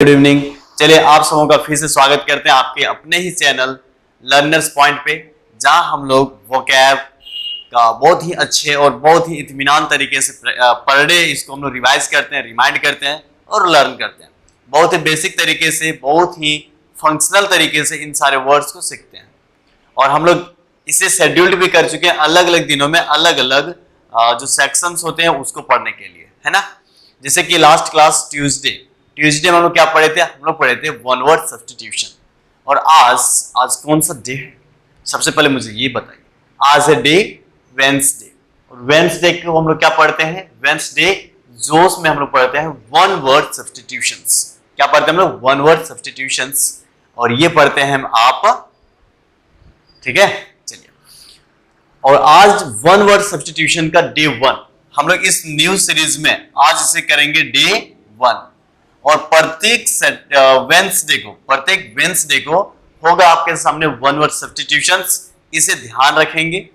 Good evening. चलिए आप सबों का फिर से स्वागत करते हैं आपके अपने ही चैनल लर्नर्स पॉइंट पे, जहां हम लोग वोकैब का बहुत ही अच्छे और बहुत ही इत्मीनान तरीके से पर डे इसको हम लोग रिवाइज करते हैं, रिमाइंड करते हैं और लर्न करते हैं। बहुत ही बेसिक तरीके से, बहुत ही फंक्शनल तरीके से इन सारे वर्ड्स को सीखते हैं। और हम लोग इसे शेड्यूल्ड भी कर चुके हैं अलग अलग दिनों में, अलग अलग जो सेक्शंस होते हैं उसको पढ़ने के लिए, है ना। जैसे कि लास्ट क्लास ट्यूसडे में हम लोग क्या पढ़े थे? हम लोग पढ़े थे वन वर्ड सब्स्टिट्यूशन। और आज कौन सा डे है? सबसे पहले मुझे ये बताइए, आज है डे वेंसडे। और वेंसडे को हम लोग क्या पढ़ते हैं? वेंसडे जोश में हम लोग पढ़ते हैं वन वर्ड सब्स्टिट्यूशंस। क्या पढ़ते हैं हम लोग? One word substitutions. और ये पढ़ते हैं हम आप, ठीक है। चलिए, और आज वन वर्ड सब्स्टिट्यूशन का डे 1 हम लोग इस न्यू सीरीज में आज इसे करेंगे डे 1। और प्रत्येक वेंसडे को होगा आपके सामने वन वर्ड सब्स्टिट्यूशंस। इसे ध्यान रखेंगे।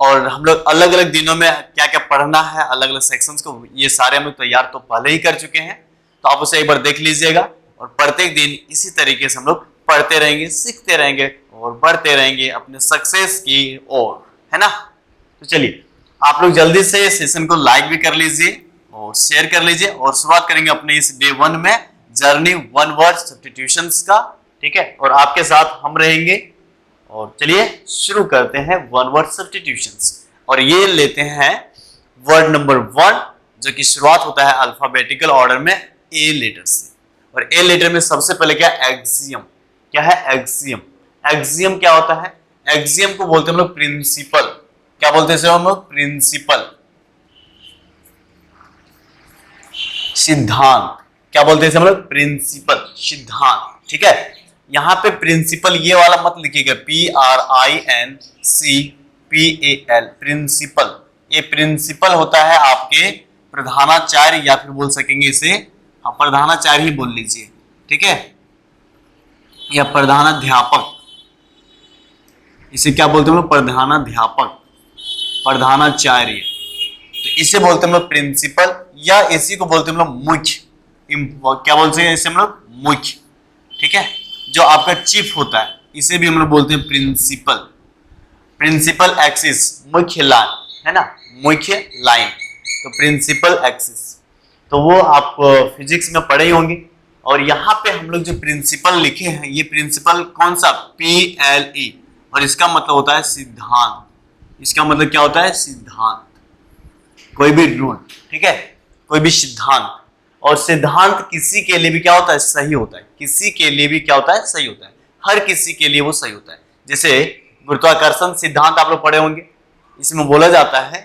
और हम लोग अलग अलग दिनों में क्या क्या पढ़ना है, अलग अलग सेक्शंस को, ये सारे हम लोग तैयार तो पहले ही कर चुके हैं, तो आप उसे एक बार देख लीजिएगा। और प्रत्येक दिन इसी तरीके से हम लोग पढ़ते रहेंगे, सीखते रहेंगे और बढ़ते रहेंगे अपने सक्सेस की ओर, है ना। तो चलिए, आप लोग जल्दी से सेशन को लाइक भी कर लीजिए और शेयर कर लीजिए। और शुरुआत करेंगे अपने इस डे 1 में जर्नी वन वर्ड सब्स्टिट्यूशंस का, ठीक है। और आपके साथ हम रहेंगे। और चलिए शुरू करते हैं वन वर्ड सब्स्टिट्यूशंस। और ये लेते हैं वर्ड नंबर 1, जो कि शुरुआत होता है अल्फाबेटिकल ऑर्डर में ए लेटर से। और ए लेटर में सबसे पहले क्या? एक्सियम। क्या है? एक्सियम। एक्सियम क्या होता है? एक्सियम को बोलते हैं हम लोग प्रिंसिपल। क्या बोलते हैं हम लोग? प्रिंसिपल, सिद्धांत। क्या बोलते हैं हम लोग? प्रिंसिपल, सिद्धांत, ठीक है। यहां पे प्रिंसिपल ये वाला मत लिखिएगा, PRINCIPAL, प्रिंसिपल। ये प्रिंसिपल होता है आपके प्रधानाचार्य, या फिर बोल सकेंगे इसे प्रधानाचार्य ही बोल लीजिए, ठीक है, या प्रधानाध्यापक। इसे क्या बोलते हैं हम लोग? प्रधानाध्यापक, प्रधानाचार्य। तो इसे बोलते हैं हम लोग प्रिंसिपल, या इसी को बोलते हैं हम लोग मुख्य। क्या बोलते हैं इसे हम लोग? मुख्य, ठीक है। जो आपका चीफ होता है इसे भी हम लोग बोलते हैं प्रिंसिपल। प्रिंसिपल एक्सिस, मुख्य लाइन, है ना, मुख्य लाइन। तो प्रिंसिपल एक्सिस, तो वो आप फिजिक्स में पढ़े ही होंगे। और यहाँ पे हम लोग जो प्रिंसिपल लिखे हैं, ये प्रिंसिपल कौन सा? PLE। और इसका मतलब होता है सिद्धांत। इसका मतलब क्या होता है? सिद्धांत, कोई भी रूल, ठीक है, कोई भी सिद्धांत। और सिद्धांत किसी के लिए भी क्या होता है? सही होता है। किसी के लिए भी क्या होता है? सही होता है। हर किसी के लिए वो सही होता है। जैसे गुरुत्वाकर्षण सिद्धांत आप लोग पढ़े होंगे। इसमें बोला जाता है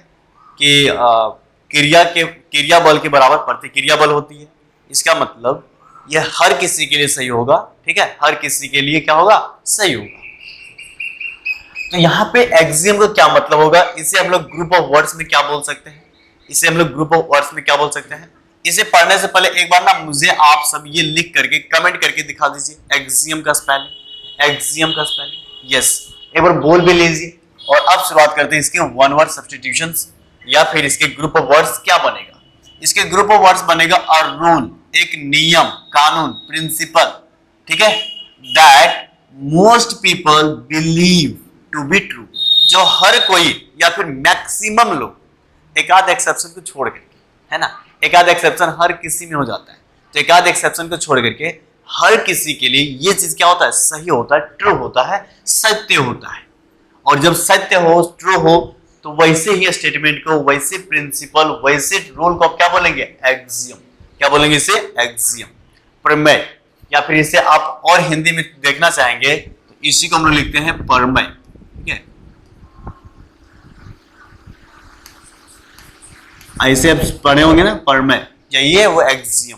कि क्रिया बल के बराबर प्रतिक्रिया बल होती है। इसका मतलब यह हर किसी के लिए सही होगा, ठीक है, हर किसी के लिए क्या होगा? सही होगा। तो यहाँ पे एक्सियम का क्या मतलब होगा? इसे हम लोग ग्रुप ऑफ वर्ड्स में क्या बोल सकते हैं? इसे हम लोग ग्रुप ऑफ वर्ड्स में क्या बोल सकते हैं? इसे पढ़ने से पहले एक बार ना मुझे आप सब ये लिख करके कमेंट करके दिखा दीजिए एक्सियम का स्पेलिंग। एक्सियम का स्पेलिंग, यस, एक बार बोल भी लीजिए। और अब शुरुआत करते हैं इसके वन वर्ड सब्स्टिट्यूशंस, या फिर इसके ग्रुप ऑफ वर्ड्स क्या बनेगा? इसके ग्रुप ऑफ वर्ड्स बनेगा अ रूल, एक नियम, कानून, प्रिंसिपल, ठीक है, that most people believe to be true. जो हर कोई या फिर मैक्सिमम लोग, एक आध एक्सेप्शन को छोड़ करके, है ना, एक आध एक्सेप्शन हर किसी में हो जाता है, तो एक आध एक्सेप्शन को छोड़ करके हर किसी के लिए ये चीज क्या होता है? सही होता है, ट्रू होता है, सत्य होता है। और जब सत्य हो, ट्रू हो, तो वैसे ही स्टेटमेंट को, वैसे प्रिंसिपल, वैसे रूल को क्या बोलेंगे? एक्सियम। क्या बोलेंगे इसे? एक्सियम, प्रमेय। या फिर इसे आप और हिंदी में देखना चाहेंगे तो इसी को हम लोग लिखते हैं प्रमेय, ठीक है। ऐसे आप पढ़े होंगे ना, प्रमेय, यही है वो एक्सियम।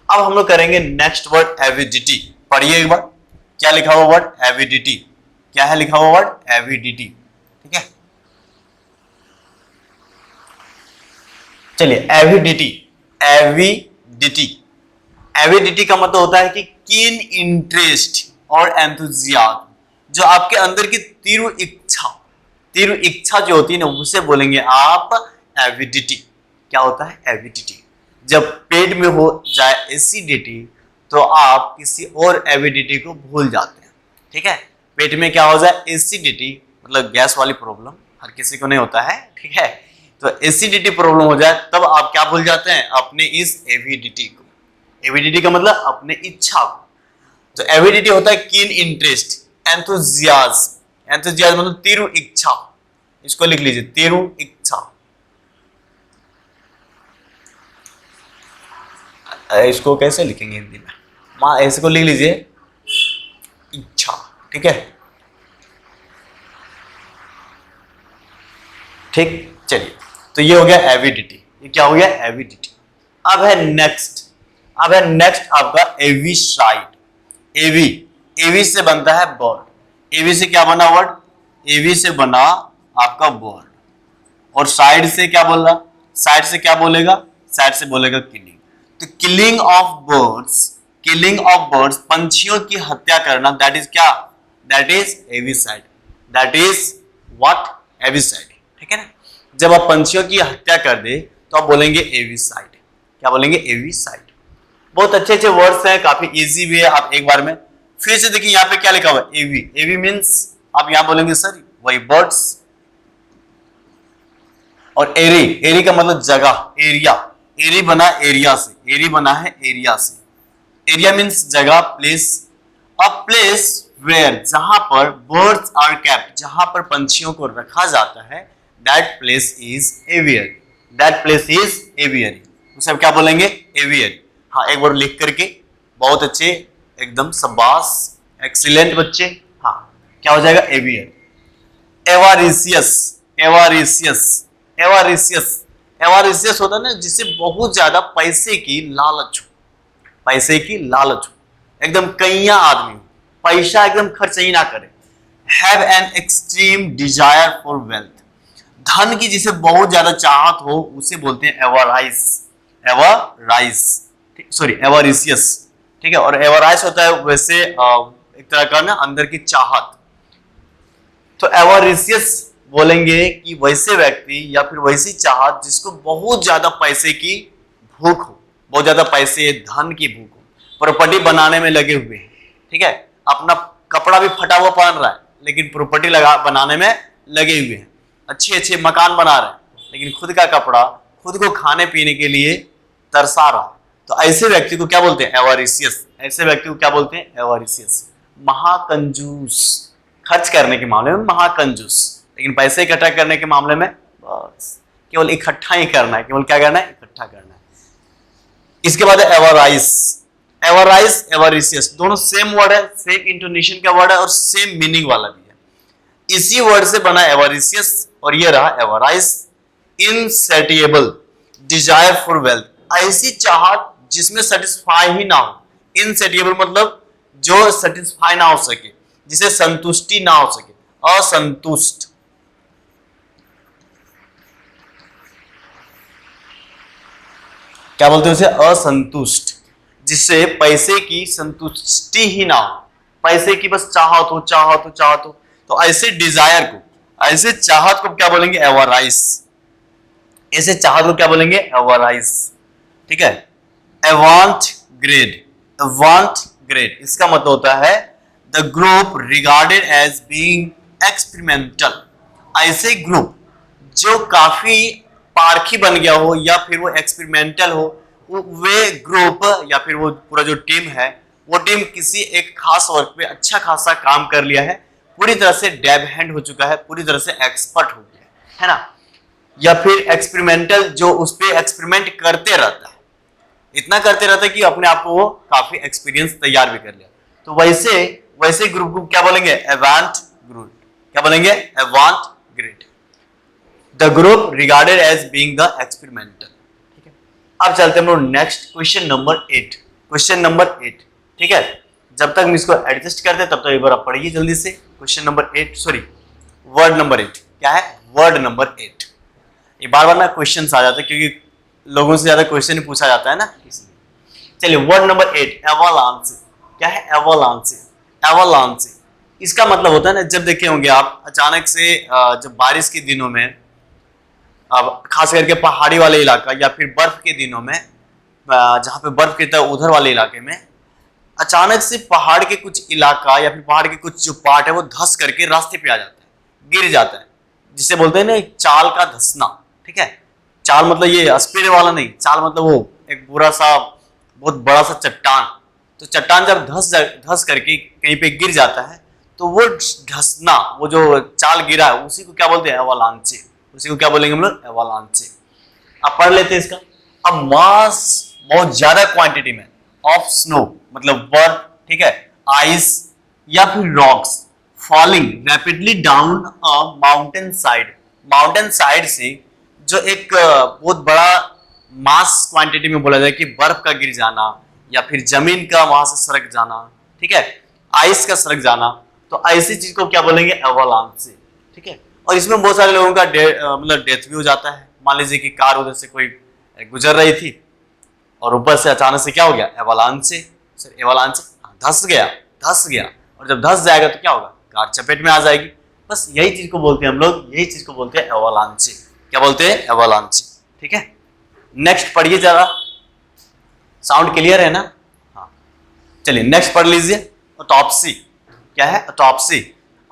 अब हम लोग करेंगे नेक्स्ट वर्ड एविडिटी। पढ़िए एक बार, क्या लिखा हुआ वर्ड? एविडिटी। क्या है लिखा हुआ वर्ड? एविडिटी, ठीक है। चलिए, एविडिटी। एविडिटी, एविडिटी का मतलब होता है कि कीन इंटरेस्ट और एंथुजियाज्म, जो आपके अंदर की तीव्र इच्छा जो होती है ना, उसे बोलेंगे आप एविडिटी। क्या होता है? एविडिटी। जब पेट में हो जाए एसिडिटी, तो आप किसी और एविडिटी को भूल जाते हैं। ठीक है, पेट में क्या हो जाए, एसिडिटी, मतलब गैस वाली प्रॉब्लम हर किसी को नहीं होता है। ठीक है, तो एसिडिटी प्रॉब्लम हो जाए तब आप क्या भूल जाते हैं, अपने इस एविडिटी को। एविडिटी का मतलब अपने इच्छा को। तो एविडिटी होता है कीन इंटरेस्ट, एंथुजियाज्म। एंथुजियाज्म मतलब तीव्र इच्छा, इसको लिख लीजिए, तीव्र इच्छा। इसको कैसे लिखेंगे हिंदी में, मां ऐसे को लिख लीजिए, इच्छा। ठीक है, ठीक, चलिए, तो ये हो गया एविडिटी। ये क्या हो गया, एविडिटी। अब है नेक्स्ट, आपका एविसाइड। एवी से बनता है बर्ड। एवी से क्या बना वर्ड, एवी से बना आपका बर्ड। और साइड से क्या बोल रहा, साइड से क्या बोलेगा, साइड से बोलेगा किलिंग। तो किलिंग ऑफ बर्ड्स, पंछियों की हत्या करना, दैट इज क्या, that is avicide. That is what, avicide. ठीक है ना, जब आप पंछियों की हत्या कर दे तो आप बोलेंगे एविसाइड। क्या बोलेंगे, एविसाइड। बहुत अच्छे अच्छे वर्ड्स हैं, काफी इजी भी है। आप एक बार में फिर से देखिए, यहाँ पे क्या लिखा हुआ है, एवी। एवी मीन्स आप यहां बोलेंगे सर वही बर्ड्स। और एरी, एरी का मतलब जगह, एरिया। एरी बना एरिया से, एरी बना है एरिया से। एरिया मीन्स जगह, प्लेस। अ प्लेस वेयर, जहां पर बर्ड्स आर केप्ट, जहां पर पंछियों को रखा जाता है, that place is aviary. That place is aviary. उसे क्या बोलेंगे, एवियरी। हाँ, एक बार लिख करके, बहुत अच्छे, एकदम शाबाश, एक्सीलेंट बच्चे। हाँ, क्या हो जाएगा, एवियरी। एवारिशियस, एवारिशियस, एवारिशियस। एवारिशियस होता है ना जिसे बहुत ज्यादा पैसे की लालच हो, पैसे की लालच हो, एकदम कैया आदमी हो, पैसा एकदम खर्च ही ना करे। Have an extreme desire for wealth, धन की जिसे बहुत ज्यादा चाहत हो उसे बोलते हैं एवराइस। एवराइस, सॉरी, एवरिशियस। ठीक है, और एवराइस होता है वैसे एक तरह का ना अंदर की चाहत। तो एवरिशियस बोलेंगे कि वैसे व्यक्ति या फिर वैसी चाहत जिसको बहुत ज्यादा पैसे की भूख हो, बहुत ज्यादा पैसे, धन की भूख हो, प्रॉपर्टी बनाने में लगे हुए हैं। ठीक है, अपना कपड़ा भी फटा हुआ पहन रहा है लेकिन प्रॉपर्टी लगा बनाने में लगे हुए हैं, अच्छे अच्छे मकान बना रहे हैं लेकिन खुद का कपड़ा खुद को खाने पीने के लिए तरसा रहा है। तो ऐसे व्यक्ति को क्या बोलते हैं, एवरिशियस। ऐसे व्यक्ति को क्या बोलते हैं, एवरिशियस। महाकंजूस, खर्च करने के मामले में महाकंजूस, लेकिन पैसे इकट्ठा करने के मामले में बस केवल इकट्ठा ही करना है, केवल क्या करना है, इकट्ठा करना है। इसके बाद एवराइस। एवराइस, एवरिशियस, दोनों सेम वर्ड है, सेम इंटोनेशन का वर्ड है और सेम मीनिंग वाला भी है। इसी वर्ड से बना एवरिशियस और ये रहा एवराइस। इनसेटिएबल, डिजायर फॉर वेल्थ, ऐसी चाहत जिसमें सेटिस्फाई ही ना हो। इनसेटिएबल मतलब जो सेटिस्फाई ना हो सके, जिसे संतुष्टि ना हो सके, असंतुष्ट। क्या बोलते हैं उसे, असंतुष्ट, जिससे पैसे की संतुष्टि ही ना हो, पैसे की बस चाहत हो, चाहत हो, चाहत हो। तो ऐसे डिजायर को, ऐसे चाहत को क्या बोलेंगे, एवराइस। ऐसे चाहत को क्या बोलेंगे, एवराइस। ठीक है, एवांट ग्रेड, एवांट ग्रेड, इसका मतलब होता है the group regarded as being experimental. ऐसे ग्रुप जो काफी पारखी बन गया हो या फिर वो एक्सपेरिमेंटल हो, वे ग्रुप या फिर वो पूरा जो टीम है, वो टीम किसी एक खास वर्क पे अच्छा खासा काम कर लिया है, पूरी तरह से डेब हैंड हो चुका है, पूरी तरह से एक्सपर्ट हो गया है ना। या फिर एक्सपेरिमेंटल, जो उस पे एक्सपेरिमेंट करते रहता है, इतना करते रहता है कि अपने आप को वो काफी एक्सपीरियंस तैयार भी कर लिया। तो वैसे ग्रुप को क्या बोलेंगे, एवांट ग्रुप। क्या बोलेंगे, avant grade, the group regarded as being the experimental. ठीक है, अब चलते हैं हम लोग next question number 8। Question number 8, ठीक है, जब तक हम इसको एडजस्ट करते हैं तब तक एक बार आप पढ़िए जल्दी से। Question number 8, sorry, word number 8। क्या है, वर्ड नंबर 8। ये बार बार ना क्वेश्चन आ जाते हैं क्योंकि लोगों से ज्यादा क्वेश्चन ही पूछा जाता है ना, इसलिए। चलिए, वर्ड नंबर 8, एवालांच। क्या है, एवालांच। एवालांच, इसका मतलब होता है ना, जब देखे होंगे आप अचानक से जब बारिश के दिनों में, अब खास करके पहाड़ी वाले इलाका या फिर बर्फ के दिनों में, जहां पे बर्फ गिरता है उधर वाले इलाके में, अचानक से पहाड़ के कुछ इलाका या फिर पहाड़ के कुछ जो पार्ट है वो धस करके रास्ते पे आ जाता है, गिर जाता है, जिसे बोलते हैं ना एक चाल का धसना। ठीक है, चाल मतलब ये स्पीड वाला नहीं, चाल मतलब वो एक बुरा सा बहुत बड़ा सा चट्टान। तो चट्टान जब धस करके कहीं पे गिर जाता है तो वो धसना, वो जो चाल गिरा है उसी को क्या बोलते हैं, एवालांचे। उसी को क्या बोलेंगे हम लोग, एवालांचे। अब पढ़ लेते हैं इसका। अब मास बहुत ज्यादा क्वांटिटी में ऑफ स्नो मतलब बर्फ, ठीक है, आइस या फिर रॉक्स फॉलिंग रैपिडली डाउन अ माउंटेन साइड। माउंटेन साइड से जो एक बहुत बड़ा मास क्वांटिटी में बोला जाए कि बर्फ का गिर जाना या फिर जमीन का वहां से सरक जाना, ठीक है, आइस का सरक जाना, तो ऐसी चीज को क्या बोलेंगे, एवालांच से। ठीक है, और इसमें बहुत सारे लोगों का मतलब डेथ भी हो जाता है। मान लीजिए कि कार उधर से कोई गुजर रही थी और ऊपर से अचानक से क्या हो गया, एवालांच से, सर एवालांच से धस गया, और जब धस जाएगा तो क्या होगा, कार चपेट में आ जाएगी। बस यही चीज को बोलते हैं हम लोग, यही चीज को बोलते हैं एवालांच से। क्या बोलते हैं, एवालांच। ठीक है, नेक्स्ट पढ़िए जरा, साउंड क्लियर है ना, हाँ चलिए नेक्स्ट पढ़ लीजिए। ऑटोप्सी क्या है, ऑटोप्सी।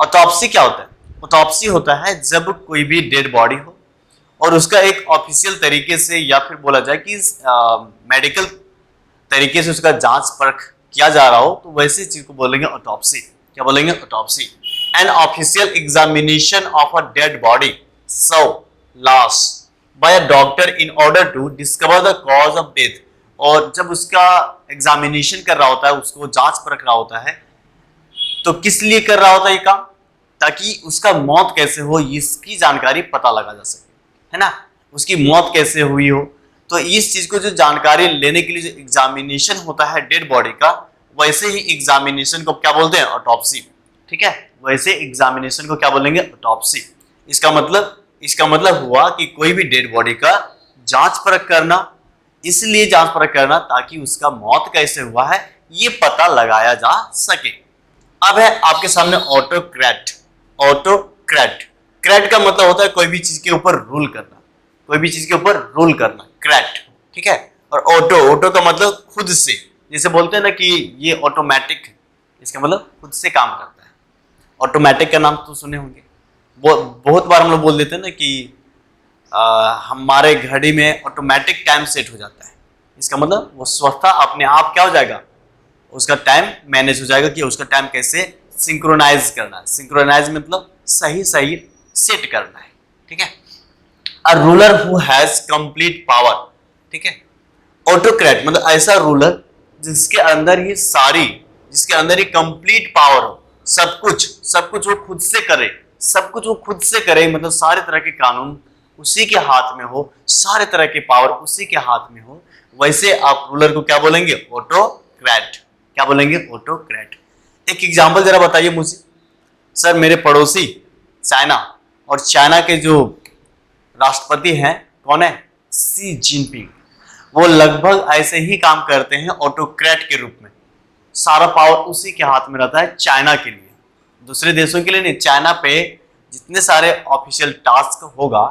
ऑटोप्सी क्या होता है, ऑटोप्सी होता है जब कोई भी डेड बॉडी हो और उसका एक ऑफिशियल तरीके से या फिर बोला जाए कि मेडिकल तरीके से उसका जांच परख किया जा रहा हो, तो वैसे चीज को बोलेंगे ऑटोप्सी। क्या बोलेंगे, autopsy. An official examination of a dead body so लाश by a doctor in order to discover the cause of death. और जब उसका एग्जामिनेशन कर रहा होता है, उसको जांच परख रहा होता है, तो किस लिए कर रहा होता है ये काम, ताकि उसका मौत कैसे हो इसकी जानकारी पता लगा जा सके, है ना, उसकी मौत कैसे हुई हो। तो इस चीज को जो जानकारी लेने के लिए जो एग्जामिनेशन होता है डेड बॉडी का, वैसे ही एग्जामिनेशन को क्या बोलते हैं, ऑटोप्सी। ठीक है, वैसे एग्जामिनेशन को क्या बोलेंगे, ऑटोप्सी। इसका मतलब हुआ कि कोई भी डेड बॉडी का जांच परख करना, इसलिए जांच परख करना ताकि उसका मौत कैसे हुआ है ये पता लगाया जा सके। अब है आपके सामने ऑटोक्रेट। ऑटोक्रेट, क्रेट का मतलब होता है कोई भी चीज के ऊपर रूल करना, कोई भी चीज के ऊपर रूल करना, क्रेट। ठीक है, और ऑटो का मतलब खुद से, जैसे बोलते हैं ना कि ये ऑटोमेटिक, इसका मतलब खुद से काम करता है। ऑटोमेटिक का नाम तो सुने होंगे, बहुत बार हम लोग बोल देते हैं ना कि हमारे घड़ी में ऑटोमेटिक टाइम सेट हो जाता है। इसका मतलब वो स्वतः अपने आप क्या हो जाएगा, उसका टाइम मैनेज हो जाएगा कि उसका टाइम कैसे सिंक्रोनाइज करना है। सिंक्रोनाइज मतलब सही सेट करना है। ठीक है, a ruler who has complete power. ठीक है, ऑटोक्रेट मतलब ऐसा रूलर जिसके अंदर ही कंप्लीट पावर हो, सब कुछ वो खुद से करे, सब कुछ वो खुद से करे, मतलब सारे तरह के कानून उसी के हाथ में हो, सारे तरह के पावर उसी के हाथ में हो, वैसे आप रूलर को क्या बोलेंगे, ऑटोक्रेट। क्या बोलेंगे, ऑटोक्रेट। एक एग्जांपल जरा बताइए मुझे। सर मेरे पड़ोसी चाइना, और चाइना के जो राष्ट्रपति हैं कौन है, सी जिनपिंग। वो लगभग ऐसे ही काम करते हैं ऑटोक्रेट के रूप में। सारा पावर उसी के हाथ में रहता है चाइना के लिए, दूसरे देशों के लिए नहीं। चाइना पे जितने सारे ऑफिशियल टास्क होगा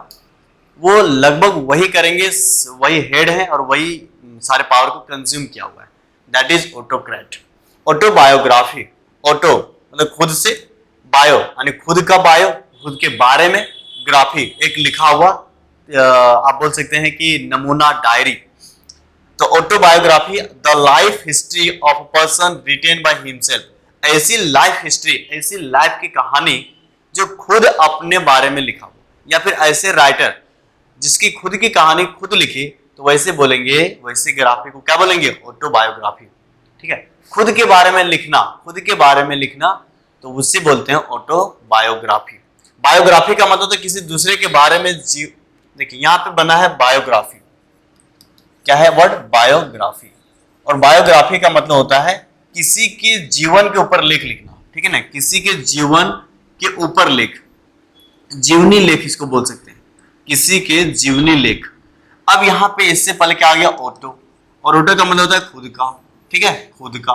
वो लगभग वही करेंगे, वही हेड है और वही सारे पावर को कंज्यूम किया हुआ है, that is autocrat. Autobiography, auto मतलब खुद से, बायो यानी खुद का बायो, खुद के बारे में, ग्राफी एक लिखा हुआ, आप बोल सकते हैं कि नमूना डायरी। तो autobiography the life history of a person written by himself. ऐसी लाइफ हिस्ट्री, ऐसी लाइफ की कहानी जो खुद अपने बारे में लिखा हो, या फिर ऐसे राइटर जिसकी खुद की कहानी खुद लिखी, तो वैसे बोलेंगे, वैसे ग्राफी को क्या बोलेंगे, ऑटोबायोग्राफी। ठीक है, खुद के बारे में लिखना, खुद के बारे में लिखना, तो उससे बोलते हैं ऑटोबायोग्राफी। बायोग्राफी का मतलब तो किसी दूसरे के बारे में देखिए यहाँ पे बना है बायोग्राफी, क्या है वर्ड, बायोग्राफी। और बायोग्राफी का मतलब होता है किसी के जीवन के ऊपर लेख लिखना। ठीक है ना, किसी के जीवन के ऊपर लेख, जीवनी लेख इसको बोल सकते हैं, किसी के जीवनी लेख। अब यहाँ पे इससे पहले क्या आ गया, ऑटो, और ऑटो का मतलब होता है खुद का। ठीक है, खुद का।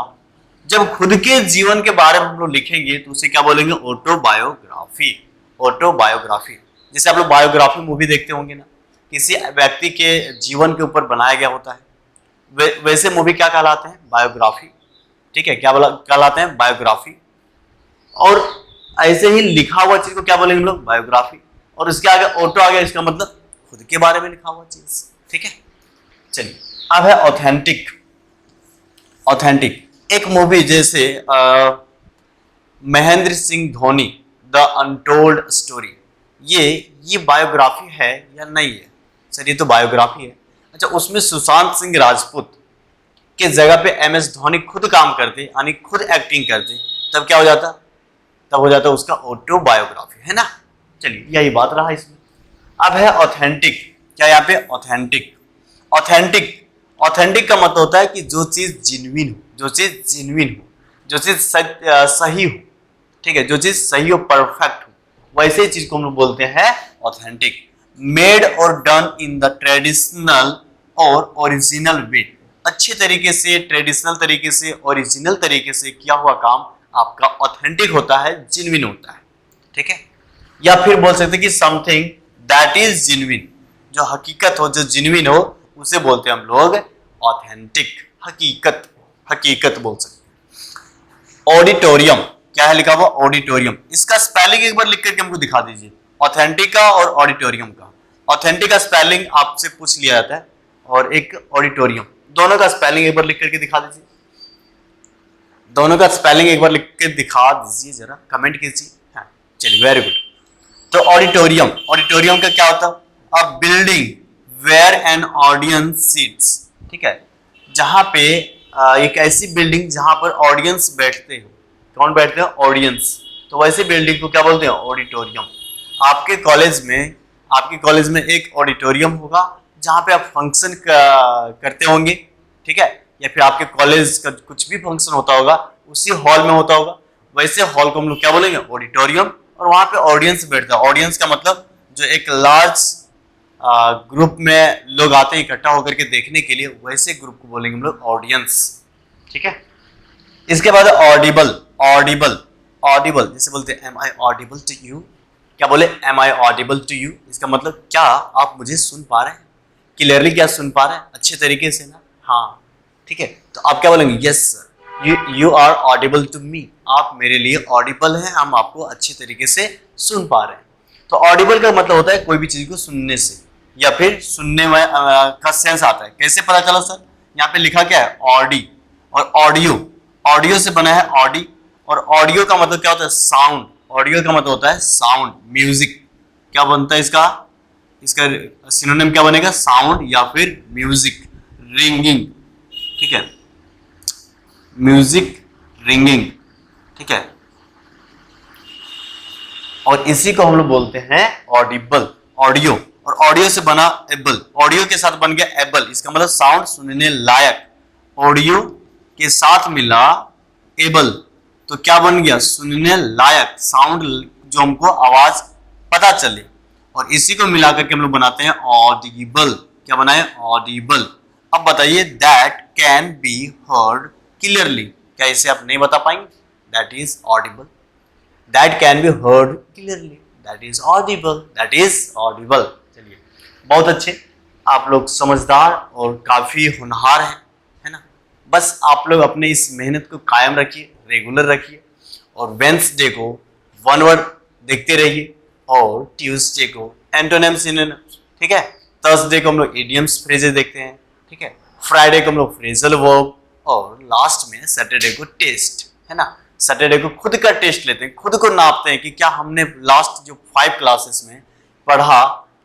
जब खुद के जीवन के बारे में हम लोग लिखेंगे तो उसे क्या बोलेंगे, ऑटोबायोग्राफी। ऑटोबायोग्राफी, जैसे आप लोग बायोग्राफी मूवी देखते होंगे ना, किसी व्यक्ति के जीवन के ऊपर बनाया गया होता है, वैसे मूवी क्या कहलाते हैं, बायोग्राफी। ठीक है, क्या कहलाते हैं, बायोग्राफी। और ऐसे ही लिखा हुआ चीज को क्या बोलेंगे हम लोग, बायोग्राफी। और इसके आगे ऑटो आ गया, इसका मतलब खुद के बारे में लिखा हुआ चीज, ठीक है। चलिए अब है ऑथेंटिक। ऑथेंटिक एक मूवी जैसे Mahendra Singh Dhoni the untold story, ये बायोग्राफी है या नहीं है? सर ये तो बायोग्राफी है। अच्छा, उसमें सुशांत सिंह राजपूत के जगह पे एमएस धोनी खुद काम करते, यानी खुद एक्टिंग करते, तब क्या हो जाता? तब हो जाता उसका ऑटोबायोग्राफी, है ना। चलिए यही बात रहा इसमें। अब है ऑथेंटिक। क्या यहाँ पे ऑथेंटिक? ऑथेंटिक का मतलब होता है कि जो चीज जिन्विन हो, जो चीज सही हो, ठीक है, जो चीज सही हो, परफेक्ट हो, वैसे चीज को हम लोग बोलते हैं ऑथेंटिक। मेड और डन इन द ट्रेडिशनल और ओरिजिनल वे, अच्छे तरीके से, ट्रेडिशनल तरीके से, ओरिजिनल तरीके से किया हुआ काम आपका ऑथेंटिक होता है, जिन्विन होता है, ठीक है। या फिर बोल सकते हैं कि समथिंग दैट इज जिन्विन, जो हकीकत हो, जो जिन्विन हो, उसे बोलते हैं हम लोग ऑथेंटिक, हकीकत बोल सकते हैं। ऑडिटोरियम, क्या है लिखा हुआ? ऑडिटोरियम। इसका स्पेलिंग एक बार लिख करके हमको दिखा दीजिए, ऑथेंटिक का और ऑडिटोरियम का। ऑथेंटिक का स्पेलिंग आपसे पूछ लिया जाता है, और एक ऑडिटोरियम, दोनों का स्पेलिंग एक बार लिख करके दिखा दीजिए। दोनों का स्पेलिंग एक बार लिख के दिखा दीजिए, जरा कमेंट कीजिए। हाँ चलिए, वेरी गुड। तो ऑडिटोरियम का क्या होता है? A building where an audience seats, ठीक है, जहां पे एक ऐसी बिल्डिंग जहां पर ऑडियंस बैठते हो। कौन बैठते हैं? ऑडियंस। तो वैसे बिल्डिंग को क्या बोलते हैं? ऑडिटोरियम। आपके कॉलेज में एक ऑडिटोरियम होगा जहां पे आप फंक्शन करते होंगे, ठीक है, या फिर आपके कॉलेज का कुछ भी फंक्शन होता होगा उसी हॉल में होता होगा, वैसे हॉल को हम लोग क्या बोलेंगे? ऑडिटोरियम। और वहां पे ऑडियंस बैठता है। ऑडियंस का मतलब जो एक लार्ज ग्रुप में लोग आते हैं इकट्ठा होकर के देखने के लिए, वैसे ग्रुप को बोलेंगे हम लोग ऑडियंस, ठीक है। इसके बाद ऑडिबल जैसे बोलते हैं am I audible to you. क्या बोले? Am I audible to you. इसका मतलब क्या आप मुझे सुन पा रहे हैं? क्लियरली क्या सुन पा रहे हैं? अच्छे तरीके से ना? हाँ, ठीक है। तो आप क्या बोलेंगे? Yes sir, you are audible to me. आप मेरे लिए ऑडिबल हैं, हम आपको अच्छे तरीके से सुन पा रहे हैं। तो ऑडिबल का मतलब होता है कोई भी चीज को सुनने से, या फिर सुनने में का सेंस आता है। कैसे पता चला सर? यहाँ पे लिखा क्या है? ऑडी और ऑडियो से बना है ऑडी। और ऑडियो का मतलब क्या होता है? साउंड। ऑडियो का मतलब होता है साउंड, म्यूजिक। क्या बनता है इसका सिनोनिम क्या बनेगा? साउंड या फिर म्यूजिक। रिंगिंग, ठीक है, म्यूजिक, रिंगिंग, ठीक है। और इसी को हम लोग बोलते हैं ऑडिबल, ऑडियो। और ऑडियो से बना एबल, ऑडियो के साथ बन गया एबल। इसका मतलब साउंड सुनने लायक। ऑडियो के साथ मिला एबल, तो क्या बन गया? सुनने लायक, साउंड, जो हमको आवाज पता चले। और इसी को मिलाकर के हम लोग बनाते हैं ऑडिबल। क्या बनाए? ऑडिबल। अब बताइए, that can be heard clearly, क्या इसे आप नहीं बता पाएंगे? That is Audible. That can be heard clearly, that is Audible, that is Audible. चलिए, बहुत अच्छे, आप लोग समझदार और काफी होनहार हैं, है ना। बस आप लोग अपने इस मेहनत को कायम रखिए, रेगुलर रखिए, और वेंसडे को वन वर्ड देखते रहिए, और ट्यूसडे को एंटोनिम सिनोनिम्स, ठीक है। थर्सडे को हम लोग इडियम्स फ्रेजेस देखते हैं, ठीक है। फ्राइडे को हम लोग फ्रेजल वर्ब, और लास्ट में सैटरडे को टेस्ट, है ना। सैटरडे को खुद का टेस्ट लेते हैं, खुद को नापते हैं कि क्या हमने लास्ट जो 5 क्लासेस में पढ़ा,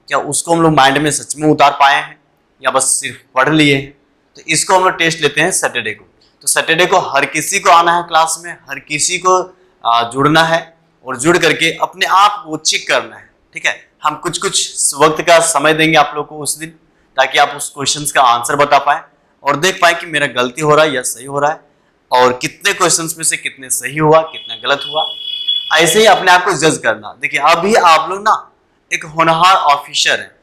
क्या उसको हम लोग माइंड में सच में उतार पाए हैं, या बस सिर्फ पढ़ लिए हैं। तो इसको हम लोग टेस्ट लेते हैं सैटरडे को। तो सैटरडे को हर किसी को आना है क्लास में, हर किसी को जुड़ना है, और जुड़ करके अपने आप को चेक करना है, ठीक है। हम कुछ वक्त का समय देंगे आप लोग को उस दिन, ताकि आप उस क्वेश्चंस का आंसर बता पाए और देख पाए कि मेरा गलती हो रहा है या सही हो रहा है, और कितने क्वेश्चंस में से कितने सही हुआ, कितना गलत हुआ। ऐसे ही अपने आप को जज करना। देखिए, अभी आप लोग ना एक होनहार ऑफिसर है,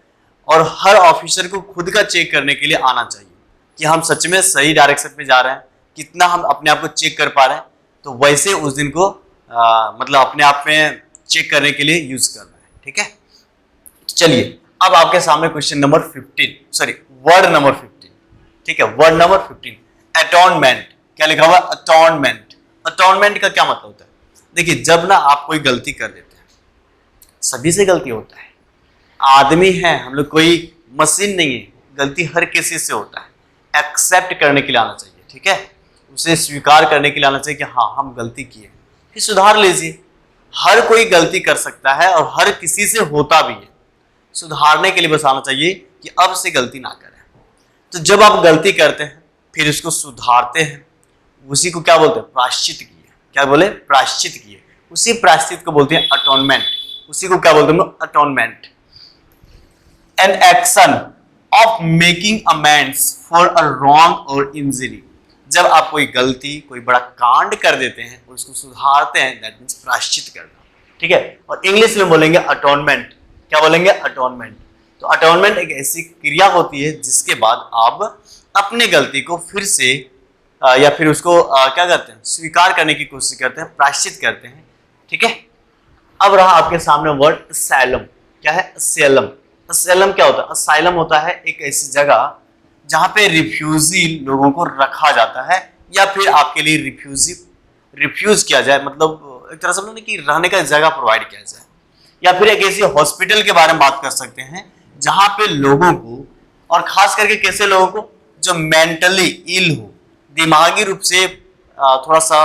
और हर ऑफिसर को खुद का चेक करने के लिए आना चाहिए कि हम सच में सही डायरेक्शन में जा रहे हैं, कितना हम अपने आप को चेक कर पा रहे हैं। तो वैसे उस दिन को मतलब अपने आप में चेक करने के लिए यूज करना है, ठीक है। चलिए, अब आपके सामने question number 15, sorry word number 15, ठीक है। Word number 15, अटॉनमेंट। क्या लिखा हुआ? अटॉर्नमेंट। अटॉर्नमेंट का क्या मतलब होता है? देखिए, जब ना आप कोई गलती कर देते हैं, सभी से गलती होता है, आदमी है हम लोग, कोई मशीन नहीं है, गलती हर किसी से होता है। एक्सेप्ट करने के लिए आना चाहिए, ठीक है, उसे स्वीकार करने के लिए आना चाहिए कि हाँ हम गलती किए, फिर सुधार लीजिए। हर कोई गलती कर सकता है और हर किसी से होता भी है। सुधारने के लिए बस आना चाहिए कि अब से गलती ना करें। तो जब आप गलती करते हैं फिर उसको सुधारते हैं, उसी को क्या बोलते हैं? प्रायश्चित किए। क्या बोले? प्रायश्चित किए। उसी प्रायश्चित को बोलते हैं अटोनमेंट। उसी को क्या बोलते हैं? Atonement. An action of making amends for a wrong और इंजरी। जब आप कोई गलती, कोई बड़ा कांड कर देते हैं, उसको सुधारते हैं, दैट मीन्स प्रायश्चित करना, ठीक है। और इंग्लिश में बोलेंगे अटोनमेंट। क्या बोलेंगे? अटोनमेंट। तो अटोनमेंट एक ऐसी क्रिया होती है जिसके बाद आप अपने गलती को फिर से या फिर उसको क्या करते हैं? स्वीकार करने की कोशिश करते हैं, प्रायश्चित करते हैं, ठीक है। अब रहा आपके सामने वर्ड असैलम। क्या है? असैलम। असैलम क्या होता है? असाइलम होता है एक ऐसी जगह जहां पे रिफ्यूजी लोगों को रखा जाता है, या फिर आपके लिए रिफ्यूज किया जाए, मतलब एक तरह से ना कि रहने का जगह प्रोवाइड किया जाए। या फिर एक ऐसी हॉस्पिटल के बारे में बात कर सकते हैं जहां पे लोगों को, और खास करके कैसे लोगों को? जो मेंटली इल हो, दिमागी रूप से थोड़ा सा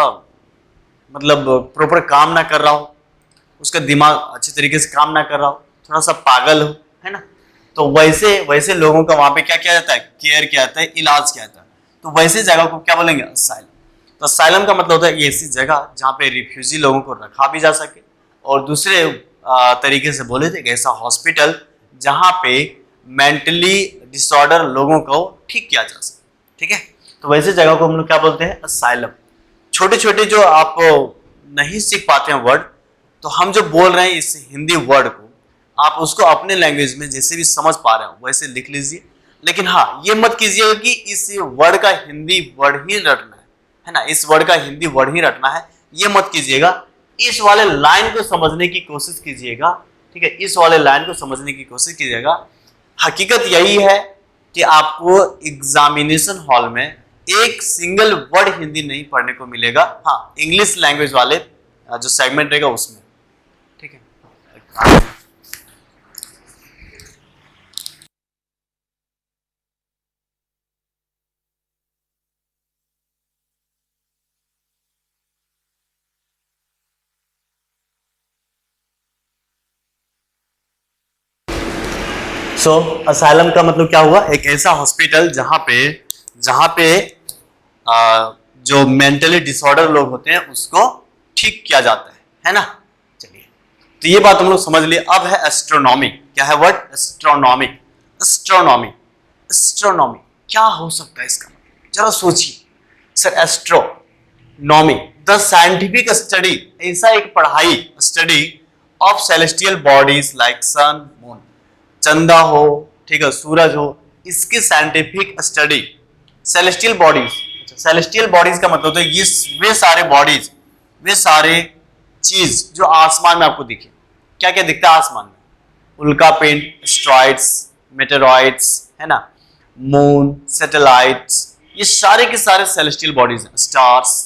मतलब प्रॉपर काम ना कर रहा हो, उसका दिमाग अच्छे तरीके से काम ना कर रहा हो, थोड़ा सा पागल हो, है ना, तो वैसे वैसे लोगों का वहां पे क्या किया जाता है? केयर किया जाता है, इलाज किया जाता है। तो वैसे जगह को क्या बोलेंगे? असाइलम। तो असाइलम का मतलब होता है ऐसी जगह जहाँ पे रिफ्यूजी लोगों को रखा भी जा सके, और दूसरे तरीके से बोले तो ऐसा हॉस्पिटल जहाँ पे मेंटली डिसऑर्डर लोगों को ठीक किया जा सके, ठीक है। तो वैसे जगह को हम लोग क्या बोलते हैं? असाइलम। छोटे छोटे जो आप नहीं सीख पाते हैं वर्ड, तो हम जो बोल रहे हैं इस हिंदी वर्ड को, आप उसको अपने लैंग्वेज में जैसे भी समझ पा रहे हो वैसे लिख लीजिए। लेकिन हाँ, ये मत कीजिएगा कि इस वर्ड का हिंदी वर्ड ही रटना है ना, इस वर्ड का हिंदी वर्ड ही रटना है, ये मत कीजिएगा। इस वाले लाइन को समझने की कोशिश कीजिएगा, ठीक है, इस वाले लाइन को समझने की कोशिश कीजिएगा। हकीकत यही है कि आपको एग्जामिनेशन हॉल में एक सिंगल वर्ड हिंदी नहीं पढ़ने को मिलेगा, हाँ इंग्लिश लैंग्वेज वाले जो सेगमेंट रहेगा उसमें, ठीक है। सो असाइलम का मतलब क्या हुआ? एक ऐसा हॉस्पिटल जहां पे जो मेंटली डिसऑर्डर लोग होते हैं उसको ठीक किया जाता है ना। चलिए, तो ये बात हम लोग समझ लिए। अब है एस्ट्रोनॉमी। क्या है वर्ड? एस्ट्रोनॉमी। एस्ट्रोनॉमी। एस्ट्रोनॉमी क्या हो सकता है इसका? जरा सोचिए sir. Astronomy the scientific study, ऐसा एक पढ़ाई, study of celestial bodies like sun, moon, चंदा हो, ठीक है, सूरज हो, इसकी scientific study. Celestial bodies, celestial bodies का मतलब होता है ये वे सारे बॉडीज, वे सारे चीज जो आसमान में आपको दिखे। क्या क्या दिखता है आसमान में? उल्का पिंड, एस्ट्रॉइड्स, मेटेरॉइड्स, है ना, मून, सैटेलाइट्स, ये सारे के सारे सेलेस्टियल बॉडीज हैं। स्टार्स,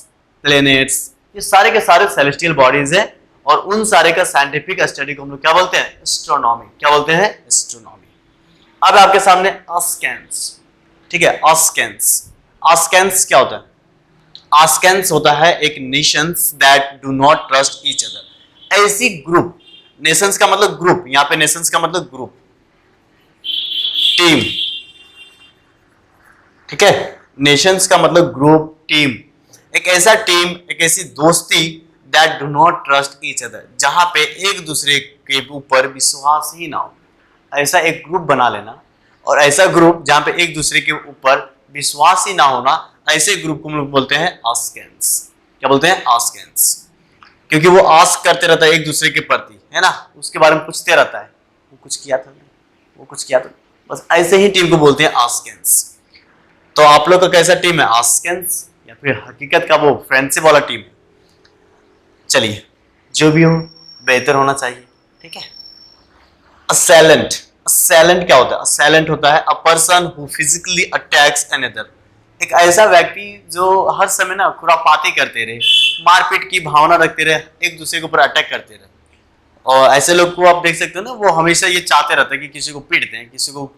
प्लैनेट्स, ये सारे के सारे सेलेस्टियल बॉडीज हैं, और उन सारे का साइंटिफिक स्टडी को हम लोग क्या बोलते हैं? एस्ट्रोनॉमी। क्या बोलते हैं? एस्ट्रोनॉमी। अब आपके सामने आस्केंस, ठीक है, आस्केंस। आस्केंस क्या होता है? आस्केंस होता है एक Nations that do not trust each other. ऐसी ग्रुप, नेशंस का मतलब ग्रुप, यहां पे नेशंस का मतलब ग्रुप, टीम, ठीक है, नेशंस का मतलब ग्रुप, टीम। एक ऐसा टीम, एक ऐसी दोस्ती that do not trust each other, जहां पे एक दूसरे के ऊपर विश्वास ही ना हो। ऐसा एक ग्रुप बना लेना, और ऐसा ग्रुप जहां पे एक दूसरे के ऊपर विश्वास ही ना होना, ऐसे ग्रुप को हम लोग बोलते हैं आस्केंस। क्या बोलते हैं? आस्केंस। क्योंकि वो आस्क करते रहता है एक दूसरे के प्रति, है ना, उसके बारे में पूछते रहता है, वो कुछ किया था, वो कुछ किया था, बस ऐसे ही टीम को बोलते हैं आस्केंस। तो आप लोग का कैसा टीम है? आस्केंस, या फिर हकीकत का वो फ्रेंडशिप वाला टीम है? चलिए, जो भी हो बेहतर होना चाहिए, ठीक है। असैलेंट। असैलेंट क्या होता है? असैलेंट होता है a person who physically attacks another, एक ऐसा व्यक्ति जो हर समय ना खुरापाती करते रहे, मारपीट की भावना रखते रहे, एक दूसरे के ऊपर अटैक करते रहे। और ऐसे लोग को आप देख सकते हो ना, वो हमेशा ये चाहते रहते हैं कि किसी को पीट दें, किसी को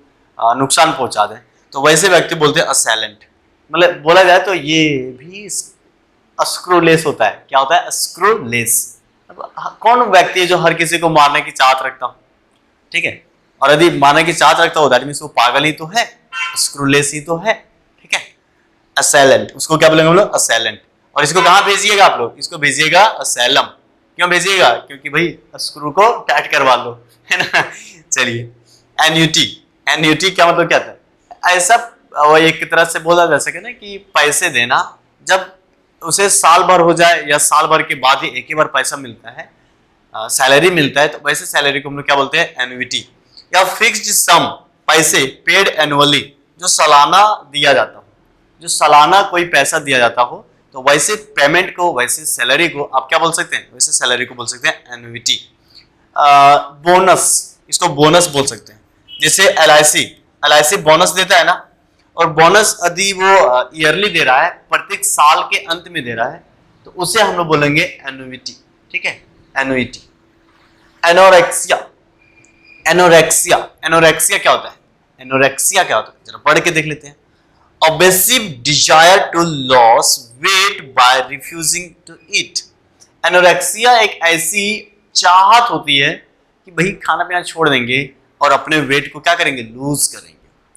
नुकसान पहुंचा दें। तो वैसे व्यक्ति बोलते हैं असैलेंट। मतलब बोला जाए तो ये भी स्क्रूलेस होता है। क्या होता है? स्क्रूलेस। कौन व्यक्ति है जो हर किसी को मारने की चाहत रखता हो? ठीक है, और यदि मारने की चाहत रखता हो दैट मीन्स वो पागल ही तो है, स्क्रूलेस ही तो है। ठीक है, असैलेंट, उसको क्या बोलेंगे हम लोग? असैलेंट। और इसको कहाँ भेजिएगा आप लोग? इसको भेजिएगा असैलम। क्यों भेजिएगा? क्योंकि भाई स्क्रू को टाइट करवा लो, है ना। चलिए, एन्युटी। एन्युटी क्या मतलब क्या था? ऐसा वो एक तरह से बोला जा सके ना कि पैसे देना, जब उसे साल भर हो जाए या साल भर के बाद ही एक ही बार पैसा मिलता है, सैलरी मिलता है, तो वैसे सैलरी को हम लोग क्या बोलते हैं? एन्युटी। या फिक्स्ड सम, पैसे पेड एनुअली, जो सालाना दिया जाता हो, जो सालाना कोई पैसा दिया जाता हो, तो वैसे पेमेंट को, वैसे सैलरी को आप क्या बोल सकते हैं? वैसे सैलरी को बोल सकते हैं एन्युटी। बोनस, इसको बोनस बोल सकते हैं। जैसे एलआईसी बोनस देता है ना, और बोनस यदि वो ईयरली दे रहा है, प्रत्येक साल के अंत में दे रहा है, तो उसे हम लोग बोलेंगे एन्युटी। ठीक है, एन्युटी। एनोरेक्सिया। एनोरेक्सिया, एनोरेक्सिया क्या होता है? एनोरेक्सिया क्या होता है? जरा पढ़ के देख लेते हैं। Obsessive desire to lose weight by refusing to eat। Anorexia एक ऐसी चाहत होती है कि भाई खाना पीना छोड़ देंगे और अपने वेट को क्या करेंगे? लूज करेंगे।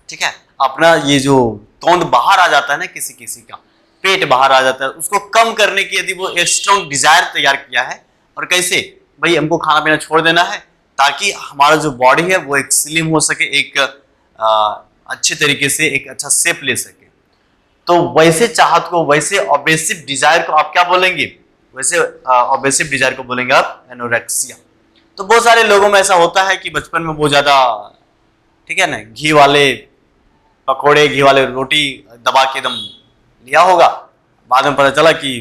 ठीक है, अपना ये जो तोंद बाहर आ जाता है ना, किसी किसी का पेट बाहर आ जाता है, उसको कम करने की यदि वो एक स्ट्रॉन्ग डिजायर तैयार किया है, और कैसे? भाई हमको खाना पीना छोड़ देना है ताकि हमारा जो बॉडी है वो एक स्लिम हो सके, एक अच्छे तरीके से एक अच्छा शेप ले सके। तो वैसे चाहत को, वैसे ऑब्सेसिव डिजायर को आप क्या बोलेंगे? वैसे ऑब्सेसिव डिजायर को बोलेंगे आप एनोरेक्सिया। तो बहुत सारे लोगों में ऐसा होता है कि बचपन में बहुत ज्यादा, ठीक है ना, घी वाले पकोड़े, घी वाले रोटी दबा के एकदम लिया होगा, बाद में पता चला कि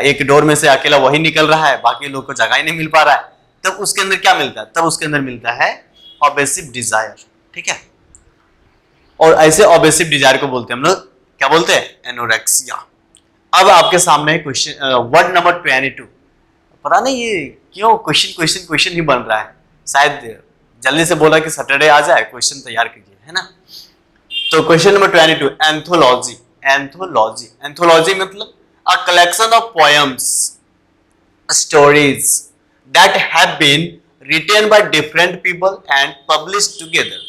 एक डोर में से अकेला वही निकल रहा है, बाकी लोग को जगह ही नहीं मिल पा रहा है। तब उसके अंदर क्या मिलता है? तब उसके अंदर मिलता है ऑब्सेसिव डिजायर। ठीक है, और ऐसे ऑब्सेसिव डिजायर को बोलते हैं हम लोग, क्या बोलते हैं? एनोरेक्सिया। अब आपके सामने क्वेश्चन वर्ड नंबर 22। पता नहीं ये क्यों क्वेश्चन ही बन रहा है, शायद जल्दी से बोला कि सैटरडे आ जाए, क्वेश्चन तैयार कीजिए, है ना। तो question number 22, anthology. Anthology, anthology मतलब a collection of poems, stories that have been written by different people and published together.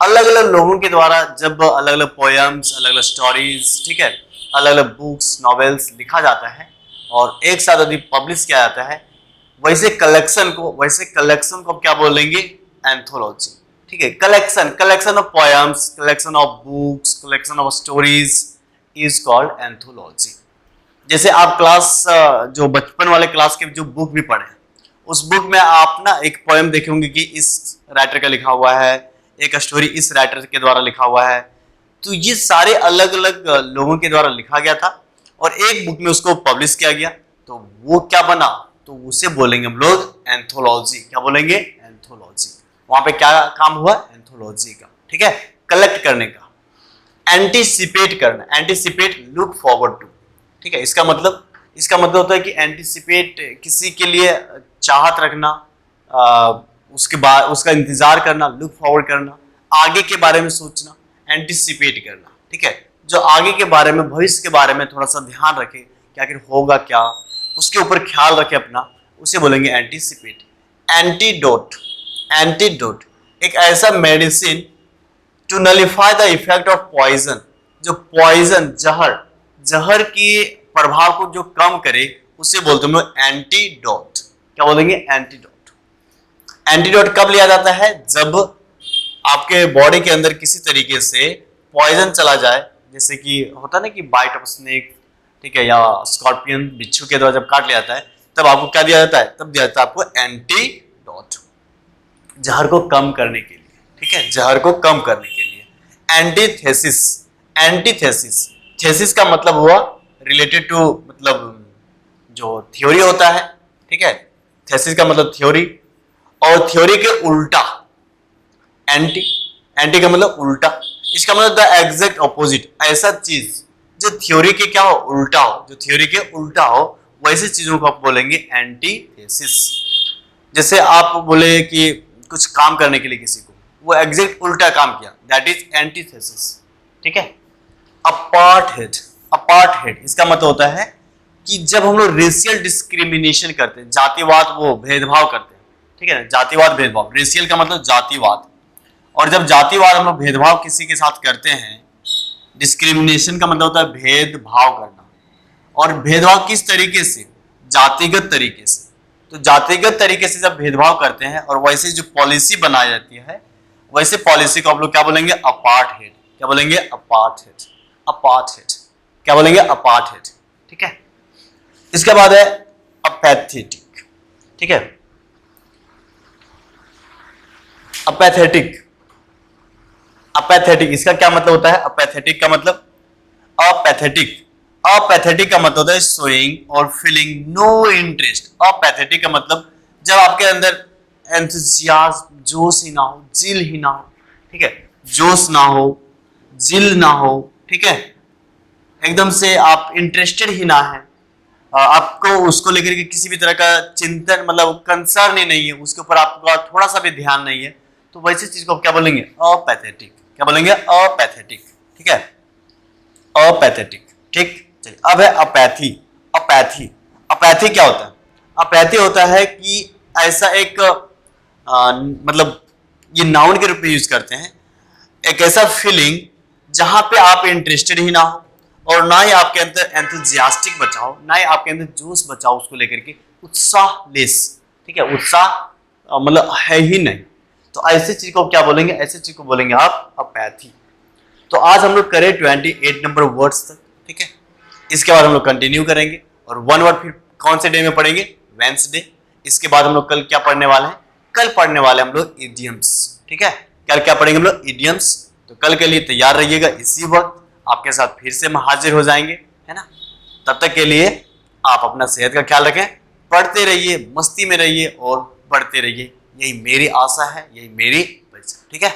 अलग अलग लोगों के द्वारा जब अलग अलग पोएम्स, अलग अलग स्टोरीज, ठीक है, अलग अलग बुक्स, नॉवेल्स लिखा जाता है और एक साथ यदि पब्लिश किया जाता है, वैसे कलेक्शन को क्या बोलेंगे? एंथोलॉजी। ठीक है, collection of poems, collection of books, collection of stories is called anthology. जैसे आप क्लास जो बचपन वाले क्लास के जो बुक भी पढ़े, उस बुक में आप ना एक पोएम देखे होंगे कि इस राइटर का लिखा हुआ है, एक स्टोरी इस राइटर के द्वारा लिखा हुआ है। तो ये सारे अलग अलग लोगों के द्वारा लिखा गया था और एक बुक में उसको पब्लिश किया गया, तो वो क्या बना? तो उसे बोलेंगे हम लोग एंथोलॉजी। क्या बोलेंगे? एंथोलॉजी। वहां पे क्या काम हुआ? एंथोलॉजी का। ठीक है, कलेक्ट करने का। एंटीसिपेट करना, एंटीसिपेट, लुक फॉरवर्ड टू। ठीक है, इसका मतलब होता है कि एंटीसिपेट, किसी के लिए चाहत रखना, उसके बाद उसका इंतजार करना, लुक फॉरवर्ड करना, आगे के बारे में सोचना, एंटीसिपेट करना। ठीक है, जो आगे के बारे में, भविष्य के बारे में थोड़ा सा ध्यान रखे कि आखिर होगा क्या, उसके ऊपर ख्याल रखे अपना, उसे बोलेंगे एंटीसिपेट। एंटीडोट, एंटीडोट एक ऐसा medicine to nullify the effect of poison, जो पॉइजन, जहर के प्रभाव को जो कम करे, उसे बोलते हैं एंटीडोट। क्या बोलेंगे? एंटीडोट। एंटीडोट कब लिया जाता है? जब आपके बॉडी के अंदर किसी तरीके से पॉइजन चला जाए, जैसे कि होता है ना कि बाइट ऑफ स्नेक, ठीक है, या स्कॉर्पियन, बिच्छू के द्वारा जब काट लिया जाता है, तब आपको क्या दिया जाता है? तब दिया जाता है आपको एंटीडोट, जहर को कम करने के लिए। ठीक है, जहर को कम करने के लिए। एंटीथेसिस, एंटीथेसिस, थेसिस का मतलब हुआ रिलेटेड टू, मतलब जो थ्योरी होता है। ठीक है, थेसिस का मतलब थ्योरी, और थ्योरी के उल्टा एंटी, एंटी का मतलब उल्टा, इसका मतलब द एग्जैक्ट ऑपोजिट, ऐसा चीज जो थ्योरी के क्या हो, उल्टा हो, जो थ्योरी के उल्टा हो वैसे चीजों को आप बोलेंगे एंटीथेसिस। जैसे आप बोले कि कुछ काम करने के लिए किसी को वो एग्जैक्ट उल्टा काम किया, दैट इज एंटीथेसिस। ठीक है। अपार्थहेड, अपार्थहेड इसका मतलब होता है कि जब हम लोग रेशियल डिस्क्रिमिनेशन करते हैं, जातिवाद, वो भेदभाव करते हैं, ठीक है ना, जातिवाद भेदभाव, रेशियल का मतलब जातिवाद, और जब जातिवाद हम लोग भेदभाव किसी के साथ करते हैं, डिस्क्रिमिनेशन का मतलब होता है भेदभाव करना, और भेदभाव किस तरीके से, जातिगत तरीके से। तो जातिगत तरीके से जब भेदभाव करते हैं और वैसे जो पॉलिसी बनाई जाती है, वैसे पॉलिसी को आप लोग क्या बोलेंगे, अपार्थहेड। क्या बोलेंगे, अपार्थहेड, अपार्थहेड, क्या बोलेंगे, अपार्थहेड। ठीक है। इसके बाद है अपैथेटिक। ठीक है, अपैथेटिक, अपैथेटिक इसका क्या मतलब होता है, अपैथेटिक का मतलब, अपैथेटिक, अपैथेटिक का मतलब होता है शोइंग और फीलिंग नो इंटरेस्ट। अपैथेटिक का मतलब जब आपके अंदर एंथुसियाज्म, जोश ही ना हो, जिल ही ना हो। ठीक है, जोश ना हो, जिल ना हो, ठीक है, एकदम से आप इंटरेस्टेड ही ना है, आपको उसको लेकर के किसी भी तरह का चिंतन, मतलब कंसर्न ही नहीं है, उसके ऊपर आपका थोड़ा सा भी ध्यान नहीं है, तो वैसी चीज को आप क्या बोलेंगे, अपैथेटिक। क्या बोलेंगे, अपैथेटिक। ठीक है, अपैथेटिक। ठीक, चलिए अब है अपैथी। अपैथी, अपैथी क्या होता है, अपैथी होता है कि ऐसा एक मतलब ये नाउन के रूप में यूज करते हैं, एक ऐसा फीलिंग जहां पे आप इंटरेस्टेड ही ना हो और ना ही आपके अंदर एंथुजियास्टिक बचा हो, ना ही आपके अंदर जोश बचा हो उसको लेकर के, उत्साह लेस। ठीक है, उत्साह मतलब है ही नहीं, तो ऐसी चीज को क्या बोलेंगे, ऐसी चीज को बोलेंगे आप अपैथी। तो आज हम लोग करें 28 नंबर वर्ड्स तक। ठीक है, इसके बाद हम लोग कंटिन्यू करेंगे और 1 वर्ड फिर कौन से डे में पढ़ेंगे, वेंसडे। इसके बाद हम लोग कल क्या पढ़ने वाले हैं, कल पढ़ने वाले हम लोग इडियम्स। ठीक है, कल क्या पढ़ेंगे हम लोग, इडियम्स। तो कल के लिए तैयार रहिएगा, इसी वक्त आपके साथ फिर से हम हाजिर हो जाएंगे, है ना। तब तक के लिए आप अपना सेहत का ख्याल रखें, पढ़ते रहिए, मस्ती में रहिए और बढ़ते रहिए, यही मेरी आशा है, यही मेरी परीक्षा। ठीक है।